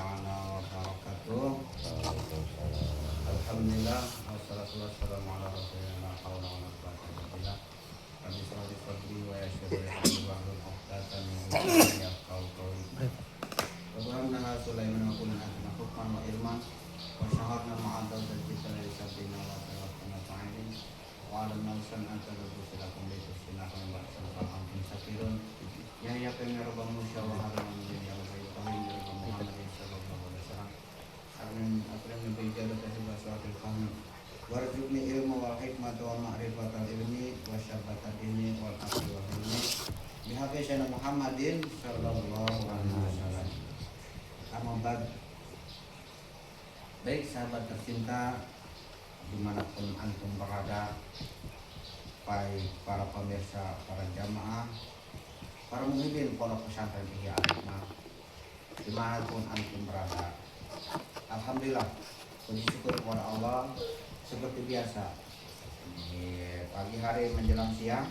ta'ala wabarakatuh. Alhamdulillah wassalatu wassalamu ala rasulillah la haula wala quwwata illa billah. Rabbi shrah li sadri wa yassir li amri wahlul 'uqdatam min lisani yafqahu qawli. Wa fahamna Sulaiman wa kunna hukman wa ilman wa syaharna ma'adda dan kita li sabbina wa tawakkana fa'ilin wa 'alamna san'ata lakum bi tusinakum wa sallallahu antum sakirun. Ya ya pengarabang musyawarah dan yang baik kami dari Muhammad sallallahu alaihi wasallam. Amin. Apa yang berjalan dari suatu faham. Warzuqni ilmu wal hikmah wa ma'rifatal ilmi wa syarbatal ilmi wal aqli wal ilmi. Bihaqqi sayyidina Muhammadin sallallahu alaihi wasallam. Amma ba'd. Baik sahabat tercinta dimanapun antum berada, baik para pemirsa, para jamaah, para pemimpin pondok pesantren Ihya Al-Hikmah, dimanapun antum berada, alhamdulillah, puji syukur kepada Allah. Seperti biasa di pagi hari menjelang siang,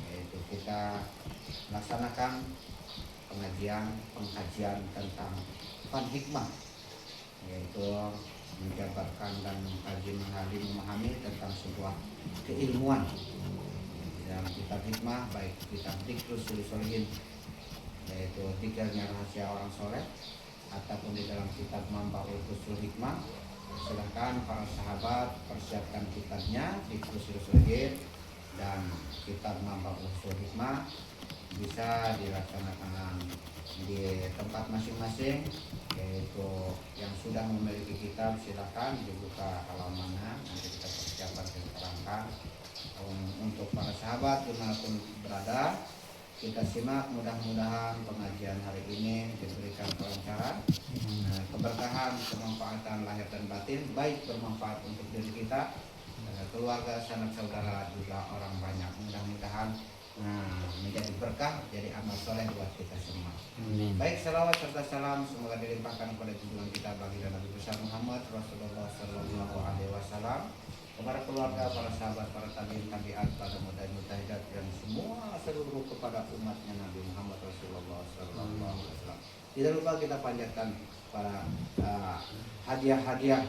yaitu kita melaksanakan pengkajian tentang fan hikmah, yaitu menjabarkan dan mengkaji, memahami tentang sebuah keilmuan dalam kitab hikmah, baik kitab Dzikrus Sholihin, yaitu zikirnya rahasia orang soleh, ataupun di dalam kitab Manbaul Ushul Hikmah. Silahkan para sahabat persiapkan kitabnya Dzikrus Sholihin dan kitab Manbaul Ushul Hikmah, bisa dilaksanakan di tempat masing-masing, yaitu yang sudah memiliki kitab silahkan dibuka halamannya, nanti kita persiapkan diterangkan. Untuk para sahabat dimanapun berada, kita simak, mudah-mudahan pengajian hari ini diberikan kelancaran, keberkahan, kemanfaatan lahir dan batin, baik bermanfaat untuk diri kita, keluarga, sanak saudara, juga orang banyak. Mudah-mudahan menjadi berkah, jadi amal soleh buat kita semua. Amin. Baik, salawat serta salam semoga dilimpahkan kepada junjungan kita baginda Nabi besar Muhammad Rasulullah Sallallahu Alaihi Wasallam, kepada keluarga, para sahabat, para tabi'in, tabi'at, para mujahid dan semua seluruh kepada umatnya Nabi Muhammad Rasulullah Sallallahu Alaihi Wasallam. Tidak lupa kita panjatkan para hadiah-hadiah,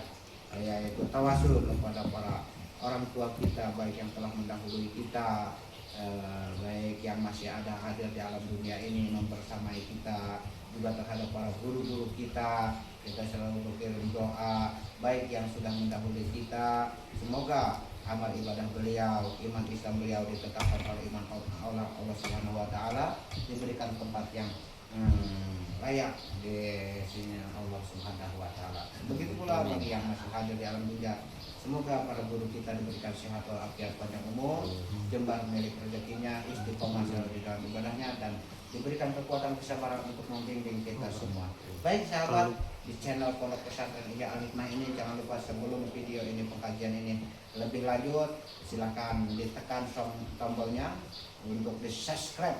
yaitu tawasul kepada para orang tua kita, baik yang telah mendahului kita, baik yang masih ada hadir di alam dunia ini membersamai kita, juga terhadap para guru-guru kita selalu berkirim doa, baik yang sudah mendahului kita, semoga amal ibadah beliau, iman Islam beliau ditetapkan oleh iman Allah Subhanahu wa taala, diberikan tempat yang layak di sini Allah Subhanahu wa taala. Begitu pula bagi yang masih hadir di alam dunia, semoga para guru kita diberikan sehat walafiat panjang umur, jembar milik rezekinya, istiqomah di dalam ibadahnya, dan diberikan kekuatan kesabaran untuk membimbing kita semua. Baik sahabat, di channel Pondok Pesantren Ihya Al-Hikmah ini, jangan lupa sebelum video ini, pengkajian ini lebih lanjut, silakan ditekan tombolnya untuk di subscribe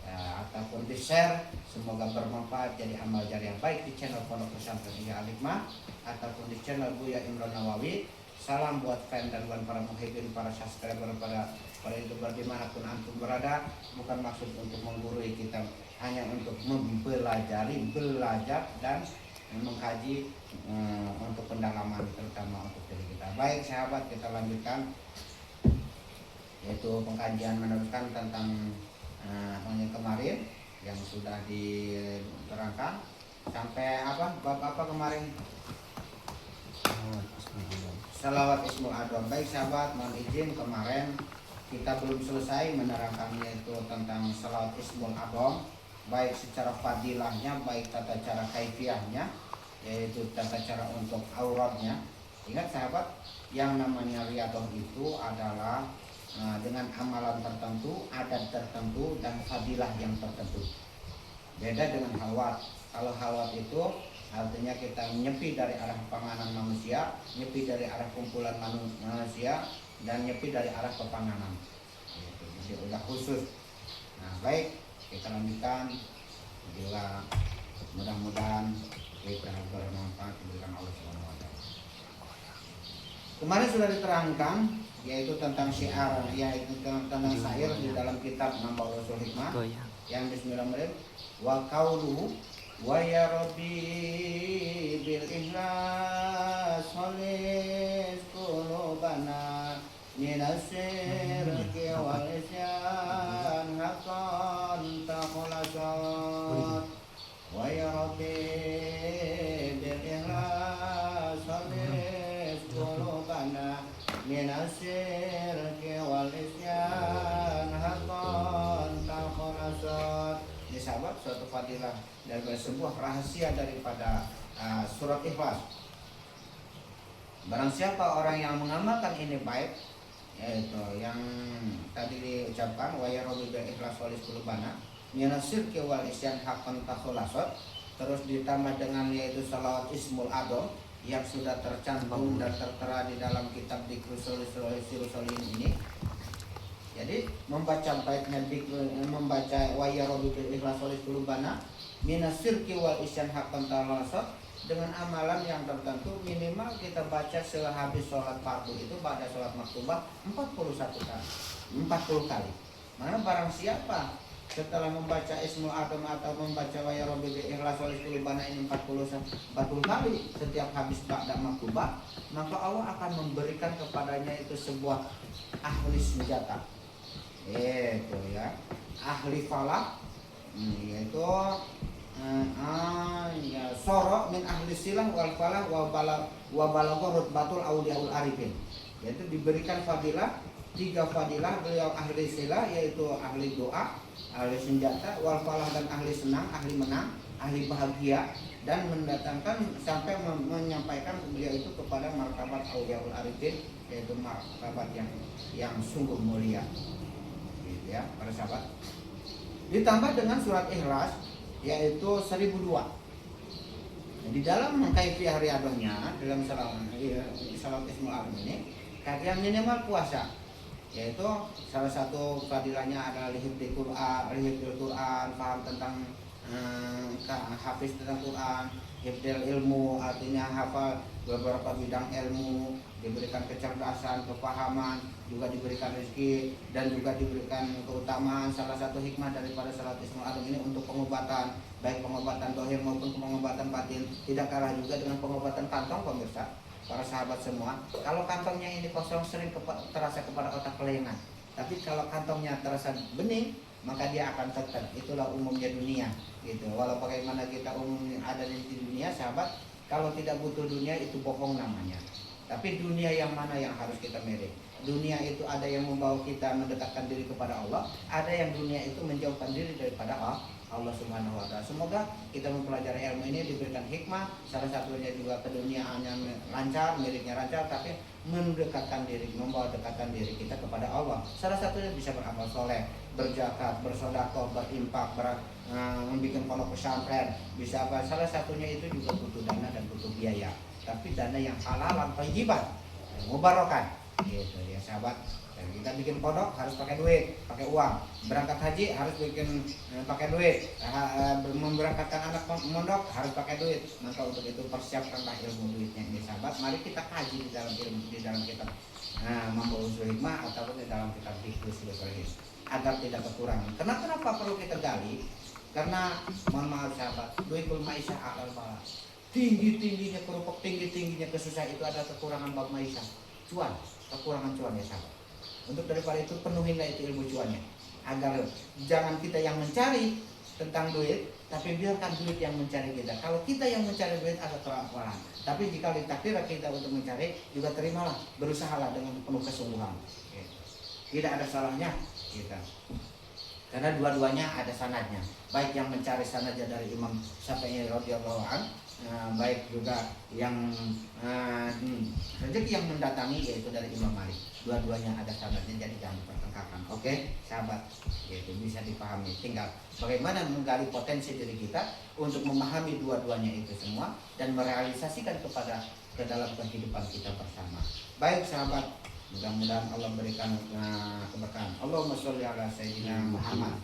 ataupun di share. Semoga bermanfaat, jadi amal jariah, baik di channel Pondok Pesantren Ihya Al-Hikmah ataupun di channel Buya Imran Nawawi. Salam buat fan dan buat para muhibin, para subscriber, para youtuber dimanapun antum berada. Bukan maksud untuk menggurui kita, hanya untuk mempelajari, belajar dan mengkaji untuk pendalaman, terutama untuk diri kita. Baik sahabat, kita lanjutkan, yaitu pengkajian meneruskan tentang yang kemarin yang sudah diterangkan sampai bab apa kemarin? Salawat Ismul Adham. Baik sahabat, mohon izin, kemarin kita belum selesai menerangkannya, itu tentang salawat Ismul Adham, baik secara fadilahnya, baik tata cara kaifiahnya, yaitu tata cara untuk auratnya. Ingat sahabat, yang namanya riyadhah itu adalah dengan amalan tertentu, adat tertentu, dan fadilah yang tertentu. Beda dengan halwat. Kalau halwat itu artinya kita nyepi dari arah panganan manusia, nyepi dari arah kumpulan manusia, dan nyepi dari arah pepanganan. Jadi udah khusus. Nah baik, kita lanjutkan. Bila mudah-mudahan kita bermanfaat diberikan Allah Subhanahu wa taala. Kemarin sudah diterangkan, yaitu tentang syiar, yaitu tentang syair di dalam kitab Manbaul Ushul Hikmah yang bismillahirrahmanirrahim. Wa qauluhu wa ya rabbi bil ikhlas khalis qulubana minasirki wal isyan haqqan takhalasat. Ini sahabat suatu fadilah dan sebuah rahasia daripada surat Ikhlas. Barang siapa orang yang mengamalkan ini baik, yaitu yang tadi diucapkan wa yarabu bil ikhlas walis qulubana minasirki wal isyan haqqan takhalasat, terus ditambah dengan yaitu salawat ismul adzam yang sudah tercantum dan tertera di dalam kitab Dzikrus Solihin ini. Jadi membaca baiknya membaca wa yarabu bil ikhlas walis qulubana minasirki wal isyan haqqan takhalasat dengan amalan yang tertentu, minimal kita baca sehabis sholat fardu itu pada sholat maktubah 41 kali, 40 kali. Mana barang siapa setelah membaca Ismul Adzam atau membaca wa ya Rabbi bil ikhlas walis qulubana ini 40 kali setiap habis ba'da maktubah, maka Allah akan memberikan kepadanya itu sebuah ahli senjata. Itu ya, ahli falak, yaitu ya soro min ahli silah wal falah wa balagha rutbatul auliyaul arifin, yaitu diberikan fadilah 3 fadilah. Beliau ahli silah yaitu ahli doa, ahli senjata, wal falah dan ahli senang, ahli menang, ahli bahagia, dan mendatangkan sampai menyampaikan beliau itu kepada martabat auliyaul arifin, yaitu martabat yang sungguh mulia, gitu ya para sahabat. Ditambah dengan surat Ikhlas yaitu 1002. Di dalam kaifiyah riyadhahnya dalam salat Ismul Adzam ini kalian minimal puasa, yaitu salah satu fadilahnya adalah hifdzul Quran, paham tentang hafiz tentang Quran, hifdzul ilmu artinya hafal beberapa bidang ilmu, diberikan kecerdasan, kepahaman, juga diberikan rezeki dan juga diberikan keutamaan. Salah satu hikmah daripada salat Ismul Adzam ini untuk pengobatan, baik pengobatan dohir maupun pengobatan batin, tidak kalah juga dengan pengobatan kantong pemirsa. Para sahabat semua, kalau kantongnya ini kosong sering terasa kepada otak kelengan, tapi kalau kantongnya terasa bening, maka dia akan tetap. Itulah umumnya dunia, gitu. Walau bagaimana kita umumnya ada di dunia, sahabat, kalau tidak butuh dunia itu bohong namanya. Tapi dunia yang mana yang harus kita milih? Dunia itu ada yang membawa kita mendekatkan diri kepada Allah, ada yang dunia itu menjauhkan diri daripada Allah Subhanahu wa Ta'ala. Semoga kita mempelajari ilmu ini diberikan hikmah, salah satunya juga keduniaannya lancar, miliknya lancar, tapi mendekatkan diri, membawa dekatkan diri kita kepada Allah. Salah satunya bisa beramal soleh, berzakat, bersedekah, berimpak, membuat pondok pesantren, bisa apa? Salah satunya itu juga butuh dana dan butuh biaya. Tapi dana yang halal dan thayyiban, mubarakah, gitu ya sahabat. Dan kita bikin pondok harus pakai duit, pakai uang. Berangkat haji harus bikin pakai duit. Memberangkatkan anak pondok harus pakai duit. Maka untuk itu persiapkanlah ilmu duitnya ini sahabat. Mari kita kaji di dalam ilmu, di dalam kitab Mampu Usul Hikmah ataupun di dalam kitab Dzikrus Solihin agar tidak kekurangan. Kenapa perlu kita gali? Karena mohon maaf sahabat, duitul maisha alal bala. Tinggi-tingginya kerupuk, tinggi-tingginya kesusahan itu ada kekurangan bab maisha. Cuan, kekurangan cuan ya sahabat. Untuk daripada itu penuhilah itu ilmu cuannya, agar jangan kita yang mencari tentang duit, tapi biarkan duit yang mencari kita. Kalau kita yang mencari duit ada kelaparan, tapi jika ditakdir kita untuk mencari, juga terimalah, berusahalah dengan penuh kesungguhan. Tidak ada salahnya kita, karena dua-duanya ada sanadnya. Baik yang mencari sanadnya dari Imam Syafi'i radhiyallahu anhu, baik juga yang rezeki yang mendatangi yaitu dari Imam Malik. Dua-duanya ada sanadnya, jadi jangan dipertengkarkan. Oke, sahabat, itu bisa dipahami. Tinggal bagaimana menggali potensi diri kita untuk memahami dua-duanya itu semua dan merealisasikan ke dalam kehidupan kita bersama. Baik sahabat, mudah-mudahan Allah berikan keberkahan. Allahumma sholli ala sayyidina Muhammad.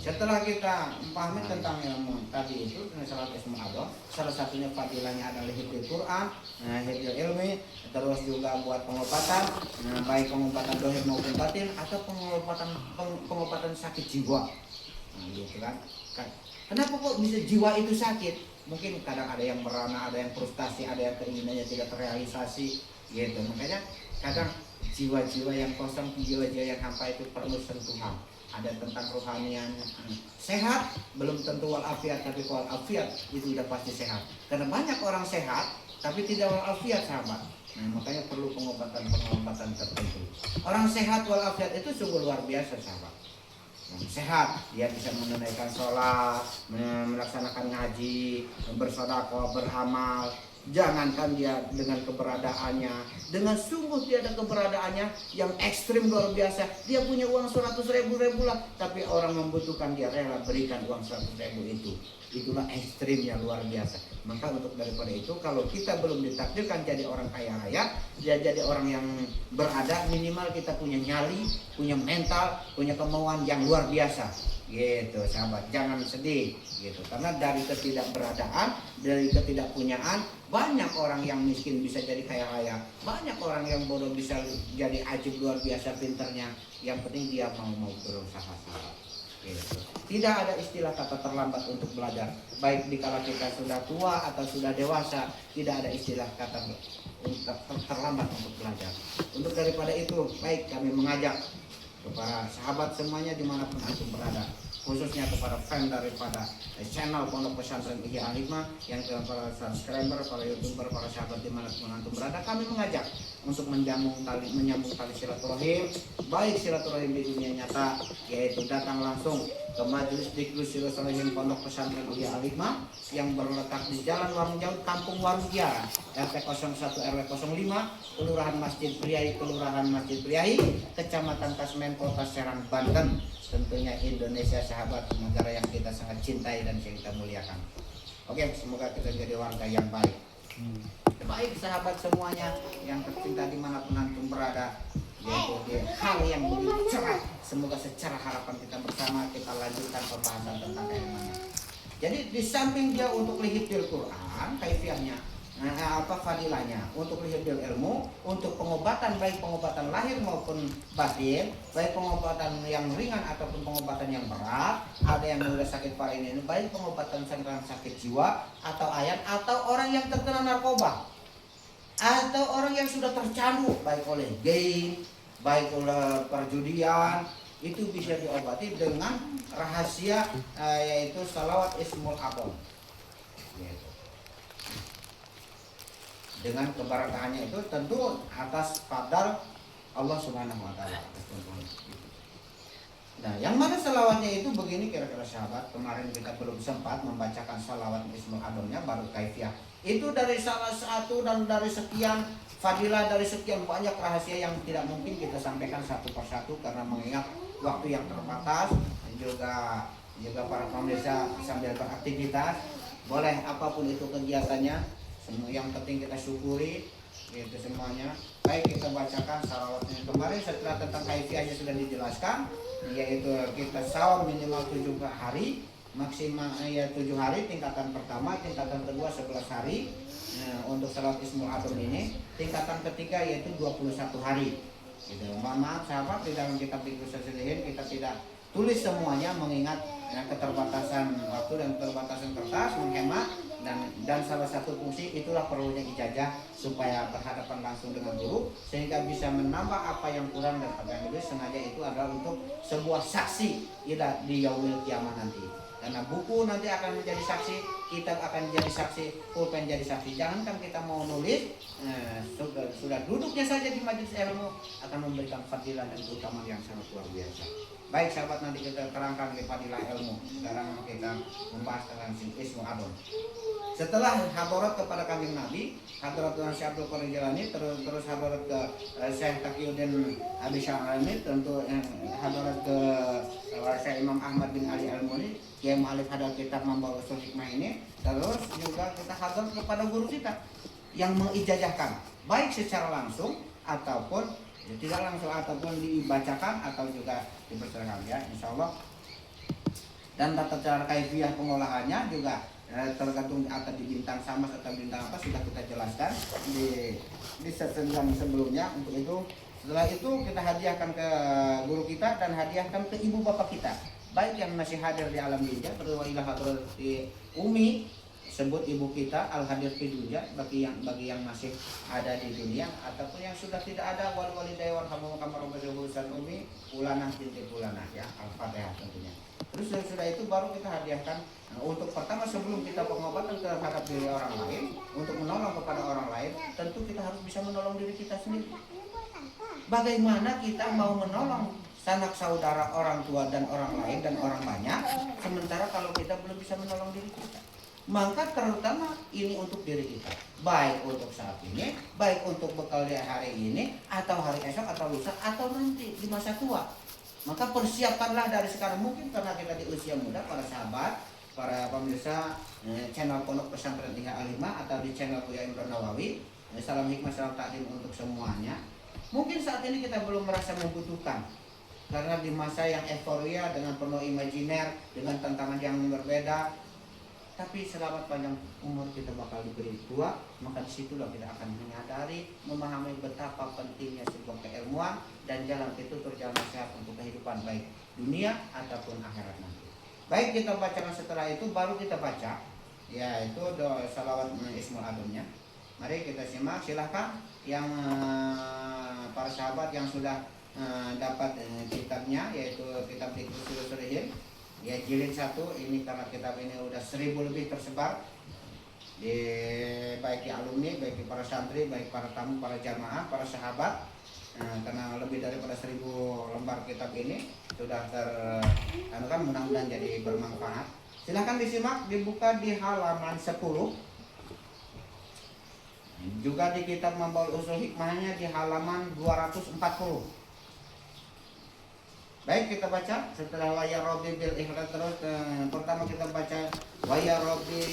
Setelah kita memahami tentang ilmu tadi itu dengan salat Ismul Adzam, salah satunya fadilahnya adalah hifdzul Quran, hifdzul ilmi, terus juga buat pengobatan, baik pengobatan dohir maupun batin atau pengobatan sakit jiwa. Gitu kan. Kenapa kok bisa jiwa itu sakit? Mungkin kadang ada yang merana, ada yang frustasi, ada yang keinginannya tidak terrealisasi, gitu. Makanya kadang jiwa-jiwa yang kosong, jiwa-jiwa yang hampa itu perlu sentuhan. ada tentang rohanian sehat, belum tentu walafiat, tapi walafiat itu udah pasti sehat. Karena banyak orang sehat tapi tidak walafiat sahabat. Nah, makanya perlu pengobatan tertentu. Orang sehat walafiat itu sungguh luar biasa sahabat. Sehat, dia bisa menunaikan sholat, melaksanakan ngaji, bersedekah, beramal. Jangankan dia dengan keberadaannya, dengan sungguh tiada keberadaannya yang ekstrim luar biasa. Dia punya uang 100.000 lah, tapi orang membutuhkan dia rela berikan uang 100.000 itu. Itulah ekstrimnya luar biasa. Maka untuk daripada itu, kalau kita belum ditakdirkan jadi orang kaya raya, dia jadi orang yang berada, minimal kita punya nyali, punya mental, punya kemauan yang luar biasa. Gitu sahabat, jangan sedih gitu. Karena dari ketidakberadaan, dari ketidakpunyaan, banyak orang yang miskin bisa jadi kaya raya, banyak orang yang bodoh bisa jadi ajib luar biasa pinternya. Yang penting dia mau berusaha sahabat gitu. Tidak ada istilah kata terlambat untuk belajar, baik dikala kita sudah tua atau sudah dewasa. Tidak ada istilah kata terlambat untuk belajar. Untuk daripada itu, baik kami mengajak kepada sahabat semuanya dimanapun antum berada, khususnya kepada fan daripada channel Pondok Pesantren Ihya Al-Hikmah, yang para subscriber, para youtuber, para sahabat dimanapun antum berada, kami mengajak untuk menyambung tali silaturahim, baik silaturahim di dunia nyata, yaitu datang langsung ke Majelis Dikdus Silaturahim Pondok Pesantren Ihya Al-Hikmah yang berletak di Jalan Warung Jauh, Kampung Warung Kiara, RT 01 RW 05, Kelurahan Masjid Priayi, Kecamatan Kasmen, Kota Serang, Banten. Tentunya Indonesia sahabat, negara yang kita sangat cintai dan yang kita muliakan. Oke, semoga kita jadi warga yang baik. Baik sahabat semuanya yang tercinta dimanapun antum berada, yaitu di hal yang begitu cerah. Semoga secara harapan kita bersama kita lanjutkan pembahasan tentang keimanan. Jadi di samping dia untuk lihidil Quran, kaifiahnya, fadilahnya, untuk lihidil ilmu, untuk pengobatan, baik pengobatan lahir maupun batin, baik pengobatan yang ringan ataupun pengobatan yang berat. Ada yang sudah sakit parah ini, baik pengobatan sakit jiwa atau ayat, atau orang yang terkena narkoba, atau orang yang sudah tercandu baik oleh game, baik oleh perjudian, itu bisa diobati dengan rahasia yaitu salawat Ismul A'zam. Gitu. Dengan keberkahannya itu tentu atas qadar Allah Subhanahu wa taala. Nah, yang mana salawatnya itu begini kira-kira sahabat, kemarin kita belum sempat membacakan salawat Ismul A'zamnya, baru kaifiah. Itu dari salah satu dan dari sekian fadilah, dari sekian banyak rahasia yang tidak mungkin kita sampaikan satu persatu karena mengingat waktu yang terbatas, juga para pemirsa sambil beraktivitas, boleh apapun itu kegiatannya, semua yang penting kita syukuri itu semuanya. Baik, kita bacakan salawatnya. Kemarin setelah tentang kaifiahnya sudah dijelaskan, yaitu kita saum minimal 7 hari, maksimal 7 hari, tingkatan pertama, tingkatan kedua 11 hari. Untuk salawat Ismul A'zam ini tingkatan ketiga yaitu 21 hari. Gitu. Maaf sahabat, di dalam kitab Dikdus Silaturahim kita tidak tulis semuanya mengingat keterbatasan waktu dan keterbatasan kertas, menghemat, dan salah satu fungsi itulah perlunya ijazah supaya berhadapan langsung dengan guru sehingga bisa menambah apa yang kurang dan apa yang lebih. Sengaja itu adalah untuk sebuah saksi di yaumil kiamah nanti. Karena buku nanti akan menjadi saksi, kitab akan menjadi saksi, pulpen jadi saksi. Jangankan kita mau nulis, sudah duduknya saja di majelis ilmu akan memberikan fadilah dan keutamaan yang sangat luar biasa. Baik sahabat, nanti kita terangkan ke fadilah ilmu. Sekarang kita membahas tentang Ismul A'zam. Setelah hadarat kepada Kanjeng Nabi, hadarat dengan Syekh Abdul Qadir Jilani, terus hadarat ke Syekh Taqiyuddin Abi Syar'ani, tentu hadarat ke Syekh Imam Ahmad bin Ali Al-Muni yang mu'alif hadarat kitab Membawa Usul Hikmah ini. Terus juga kita hadarat kepada guru kita yang mengijazahkan, baik secara langsung ataupun tidak langsung, ataupun dibacakan atau juga dipersilakan, ya insyaallah. Dan tata cara kaifiah pengolahannya juga tergantung akan di bintang sama atau bintang apa, sudah kita jelaskan di sesenggang sebelumnya. Untuk itu, setelah itu kita hadiahkan ke guru kita dan hadiahkan ke ibu bapak kita, baik yang masih hadir di alam dunia, terutama di Umi sebut ibu kita al-hadir fi dunya, bagi yang masih ada di dunia ataupun yang sudah tidak ada, wal walidayya warhamhuma kama rabbayani umi ulanah binti ulanah ya, al-fatihah tentunya. Terus sudah itu baru kita hadiahkan untuk pertama sebelum kita pengobatan terhadap diri orang lain, untuk menolong kepada orang lain, tentu kita harus bisa menolong diri kita sendiri. Bagaimana kita mau menolong sanak saudara, orang tua dan orang lain dan orang banyak, sementara kalau kita belum bisa menolong diri kita? Maka terutama ini untuk diri kita, baik untuk saat ini, baik untuk bekal di hari ini, atau hari esok, atau lusa, atau nanti di masa tua. Maka persiapkanlah dari sekarang, mungkin karena kita di usia muda, para sahabat, para pemirsa channel Pondok Pesantren Ihya Al-Hikmah atau di channel Buya Imron Nawawi, salam hikmah, salam takdim untuk semuanya. Mungkin saat ini kita belum merasa membutuhkan, karena di masa yang euforia dengan penuh imajiner, dengan tantangan yang berbeda. Tapi selamat panjang umur kita bakal diberi tua, maka disitulah kita akan menyadari, memahami betapa pentingnya sebuah keilmuan dan jalan itu berjalan sehat untuk kehidupan baik dunia ataupun akhirat nanti. Baik, kita bacakan setelah itu, baru kita baca yaitu doa salawat Ismul Adamnya. Mari kita simak, silahkan yang para sahabat yang sudah dapat kitabnya, yaitu kitab Dhikrul Sholihin ya jilid 1 ini, karena kitab ini udah 1000 lebih tersebar di baik di alumni, baik di para santri, baik para tamu, para jamaah, para sahabat. Karena lebih daripada 1000 lembar kitab ini sudah kan mudah-mudahan jadi bermanfaat. Silahkan disimak, dibuka di halaman 10. Juga di kitab Mambaul Usul Hikmahnya di halaman 240. Baik, kita baca setelah wa ya rabbi bil ikhlas. Terus pertama kita baca wa ya rabbi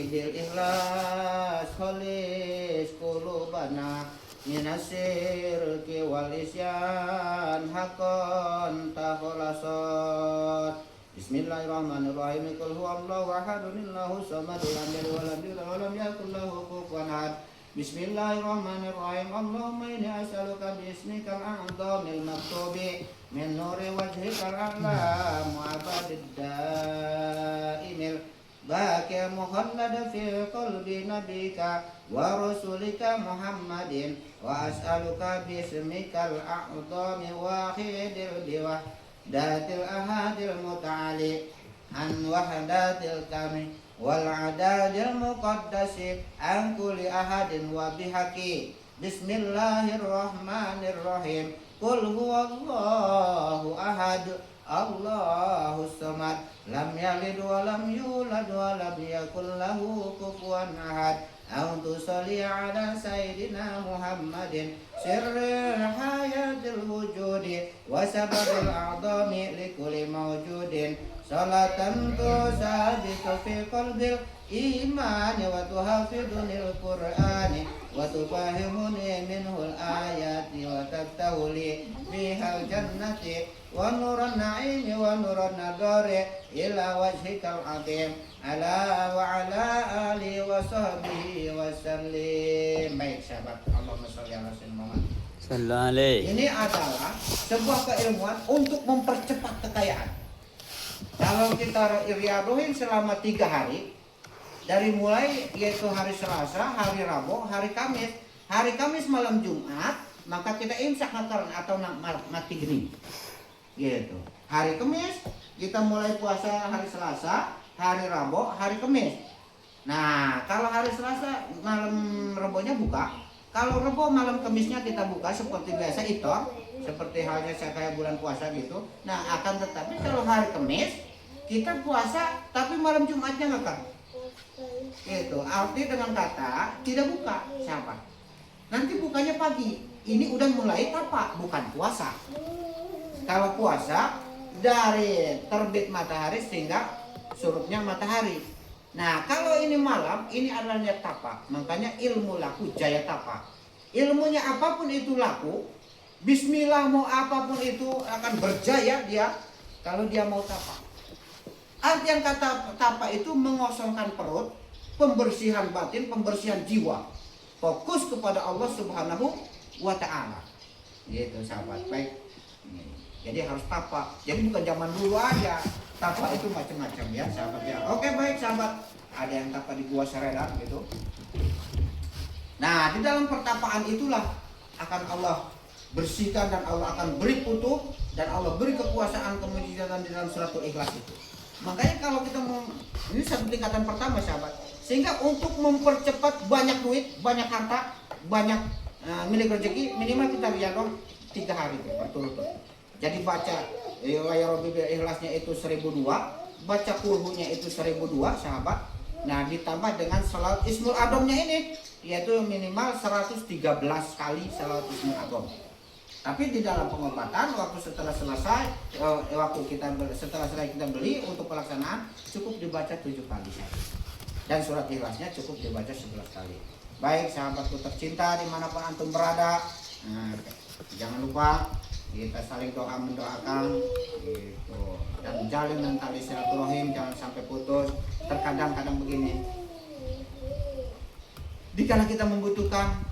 bil ikhlas khalis qulubana minasirki wal isyan haqqan takhlasat. Bismillahirrahmanirrahim. Qul huwallahu ahadun allahu samad lam yalid wa lam yulad wa lam yakul lahu kufuwan ahad. Bismillahirrahmanirrahim. Allahumma inni as'aluka bismikal a'zamil maktubi min nuri wajhikal a'la mu'abadid daimil baqi mukhallad fi qalbi nabika wa rasulika Muhammadin wa as'aluka bismikal a'zami wahidil biwahdatil ahadil muta'ali an wahdatil kami wal adadil muqaddasi an kulli ahadin wa bihaqi. Bismillahirrahmanirrahim. Qul huwallahu ahad Allahus samad lam yalid wa lam yulad wa lam yakul lahu kufuwan ahad. A'udzu sholli ala sayyidina Muhammadin sirril hayatil wujudi wa sababil a'dami likulli mawjudin. Salatan tusabitu fi qalbil imani wa tuhafidunil qur'ani wa tufahimuni minhul ayati wa tabtahuli bihal jannati wa nuran na'imi wa nuran nadari ila wajhikal azim ala wa ala ali wa sahbihi wa sallim. Baik sahabat, Allahumma sholli ala sayyidina Muhammad sallallahu alaihi. Ini adalah sebuah keilmuan untuk mempercepat kekayaan. Kalau kita riadohin selama 3 hari, dari mulai yaitu hari Selasa, hari Rabu, hari Kamis. Hari Kamis malam Jumat, maka kita imsak atau mati geni. Gitu. Hari Kamis kita mulai puasa hari Selasa, hari Rabu, hari Kamis. Nah, kalau hari Selasa malam Rabunya buka. Kalau Rabu malam Kamisnya kita buka seperti biasa itu, seperti halnya saya kayak bulan puasa gitu. Nah, akan tetapi kalau hari Kamis kita puasa tapi malam Jumatnya nggak kan? Itu arti dengan kata tidak buka. Siapa? Nanti bukanya pagi. Ini udah mulai apa? Bukan puasa. Kalau puasa dari terbit matahari sehingga surutnya matahari. Nah, kalau ini malam, ini adalah niat tapa. Makanya ilmu laku jaya tapa. Ilmunya apapun itu laku. Bismillah mau apapun itu akan berjaya dia kalau dia mau tapa. Artian kata tapa itu mengosongkan perut, pembersihan batin, pembersihan jiwa. Fokus kepada Allah Subhanahu wa ta'ala. Gitu sahabat. Baik. Jadi harus tapa. Jadi bukan zaman dulu aja. Tapa itu macam-macam ya sahabat ya. Oke baik sahabat, ada yang tapa di Gua Seredan gitu. Nah di dalam pertapaan itulah akan Allah bersihkan dan Allah akan beri kutuk dan Allah beri kekuasaan kemujizatan di dalam surat Ikhlas itu. Makanya kalau kita ini satu tingkatan pertama sahabat, sehingga untuk mempercepat banyak duit, banyak harta, banyak milik rezeki, minimal kita riyadhah 3 hari berturut-turut. Jadi baca ya Rabbi Ikhlasnya itu 1002, baca kurhunya itu 1002 sahabat. Nah ditambah dengan salat Ismul Adhamnya ini, yaitu minimal 113 kali salat Ismul Adham. Tapi di dalam pengobatan waktu setelah selesai setelah kita beli untuk pelaksanaan cukup dibaca 7 kali saja. Dan surat Ikhlasnya cukup dibaca 11 kali. Baik sahabatku tercinta dimanapun antum berada, jangan lupa kita saling doa mendoakan gitu, dan jalin tali silaturahim, jangan sampai putus. Terkadang begini, dikala kita membutuhkan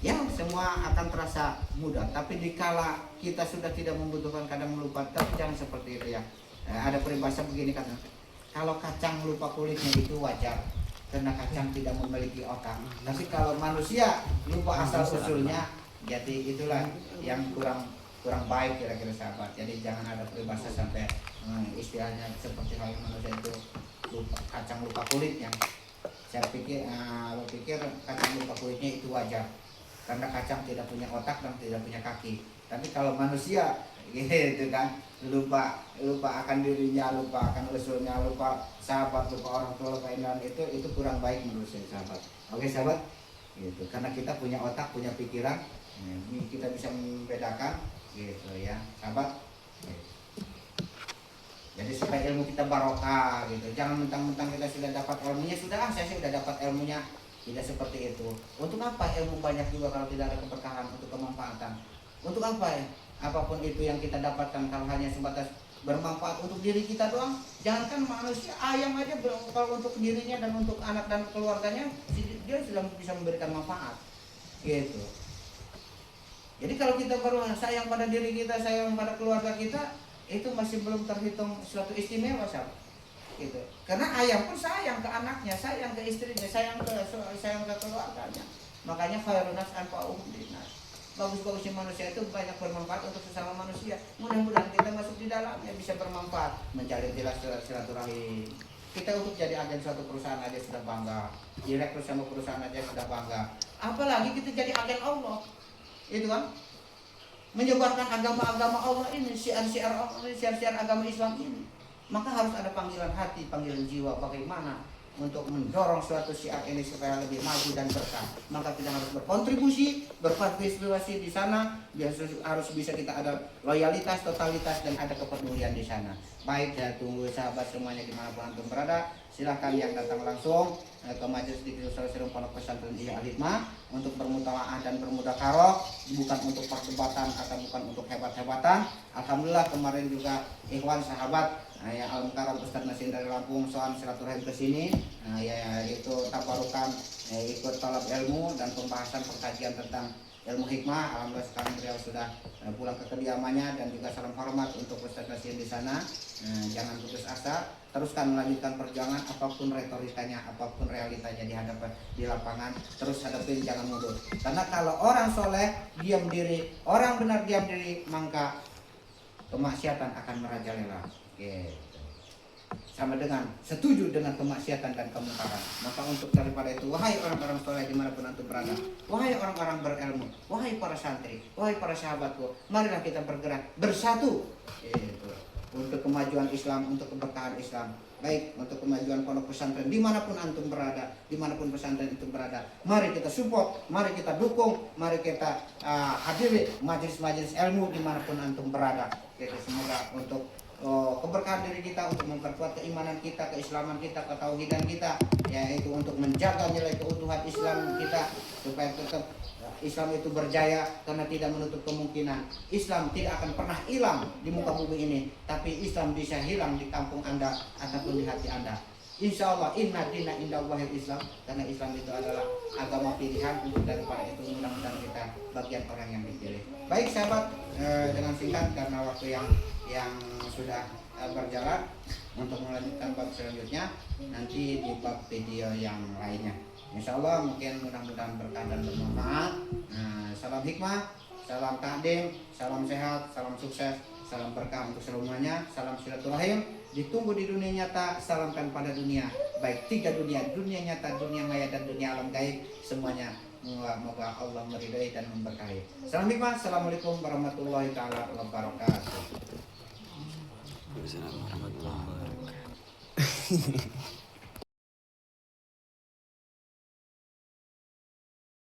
ya semua akan terasa mudah, tapi dikala kita sudah tidak membutuhkan kadang melupa. Tapi jangan seperti itu ya. Ada peribahasa begini kan, kalau kacang lupa kulitnya itu wajar karena kacang tidak memiliki otak. Tapi kalau manusia lupa asal usulnya, jadi itulah yang kurang baik kira-kira sahabat. Jadi jangan ada peribahasa sampai istilahnya seperti hal manusia itu kacang lupa kulitnya. Saya pikir kacang lupa kulitnya itu wajar karena kacang tidak punya otak dan tidak punya kaki. Tapi kalau manusia gitu kan, lupa akan dirinya, lupa akan usulnya, lupa sahabat, lupa orang tua, lupa indah, itu kurang baik menurut saya sahabat. Oke sahabat, gitu. Karena kita punya otak, punya pikiran, ini kita bisa membedakan gitu ya sahabat. Jadi supaya ilmu kita barokah gitu, jangan mentang-mentang kita sudah dapat ilmunya, saya sudah dapat ilmunya. Tidak seperti itu. Untuk apa ilmu banyak juga kalau tidak ada keberkahan untuk kemanfaatan? Untuk apa ya? Apapun itu yang kita dapatkan kalau hanya sebatas bermanfaat untuk diri kita doang. Jangankan manusia, ayam aja kalau untuk dirinya dan untuk anak dan keluarganya dia sudah bisa memberikan manfaat gitu. Jadi kalau kita baru sayang pada diri kita, sayang pada keluarga kita, itu masih belum terhitung suatu istimewa sahabat. Gitu. Karena ayam pun sayang ke anaknya, sayang ke istrinya, sayang ke keluarganya. Makanya khairun nas anfa'uhum linnas. Bagus-bagusnya manusia itu banyak bermanfaat untuk sesama manusia. Mudah-mudahan kita masuk di dalamnya bisa bermanfaat, menjalin silaturahim. Kita untuk jadi agen suatu perusahaan aja sudah bangga, direktur sama perusahaan aja sudah bangga. Apalagi kita jadi agen Allah. Itu kan menyebarkan agama-agama Allah ini, syiar-syiar agama Islam ini. Maka harus ada panggilan hati, panggilan jiwa, bagaimana untuk mendorong suatu syiar ini supaya lebih maju dan berkah. Maka kita harus berkontribusi, berpartisipasi di sana. Harus bisa kita ada loyalitas, totalitas, dan ada kepedulian di sana. Baik, saya tunggu sahabat semuanya dimanapun antum berada. Silahkan yang datang langsung ke Majelis Dzikir Salam Pondok Pesantren Ihya Al-Hikmah untuk bermutalaah dan bermudzakarah, bukan untuk perdebatan atau bukan untuk hebat-hebatan. Alhamdulillah kemarin juga ikhwan sahabat ya Al-Mukarram Ustaz Nasin dari Lampung soal silaturahim ke sini, ya itu tabarukan ikut talab ilmu dan pembahasan pengkajian tentang ilmu hikmah. Alhamdulillah sekarang beliau sudah pulang ke kediamannya, dan juga salam hormat untuk Ustaz Nasin di sana. Jangan putus asa, teruskan melanjutkan perjuangan apapun retorikanya, apapun realitanya di lapangan, terus hadapin, jangan mundur. Karena kalau orang soleh diam diri, orang benar diam diri, maka kemaksiatan akan merajalela. Sama dengan setuju dengan kemaksiatan dan kemungkaran. Maka untuk daripada itu, wahai orang-orang soleh dimanapun antum berada, wahai orang-orang berilmu, wahai para santri, wahai para sahabatku, marilah kita bergerak bersatu untuk kemajuan Islam, untuk keberkahan Islam. Baik, untuk kemajuan pondok pesantren dimanapun antum berada, dimanapun pesantren itu berada, mari kita support, mari kita dukung, mari kita hadiri majelis-majelis ilmu dimanapun antum berada. Semoga untuk keberkahan diri kita, untuk memperkuat keimanan kita, keislaman kita, ketauhidan kita, yaitu untuk menjaga nilai keutuhan Islam kita supaya tetap Islam itu berjaya, karena tidak menutup kemungkinan Islam tidak akan pernah hilang di muka bumi ini, tapi Islam bisa hilang di kampung Anda ataupun di hati Anda. Insya Allah, inna dina indallahil Islam, karena Islam itu adalah agama pilihan. Untuk daripada itu mudah-mudahan kita bagian orang yang dipilih. Baik sahabat, dengan singkat karena waktu yang yang sudah berjalan untuk melanjutkan bab selanjutnya nanti di bab video yang lainnya. Insya Allah mungkin mudah-mudahan berkah dan bermanfaat. Salam hikmah, salam takdim, salam sehat, salam sukses, salam berkah untuk semuanya, salam silaturahim. Ditunggu di dunia nyata, salamkan pada dunia. Baik 3 dunia, dunia nyata, dunia maya, dan dunia alam gaib. Semuanya moga Allah meridai dan memberkahi. Salam hikmah, assalamualaikum warahmatullahi wabarakatuh. Waalaikumsalam warahmatullahi wabarakatuh.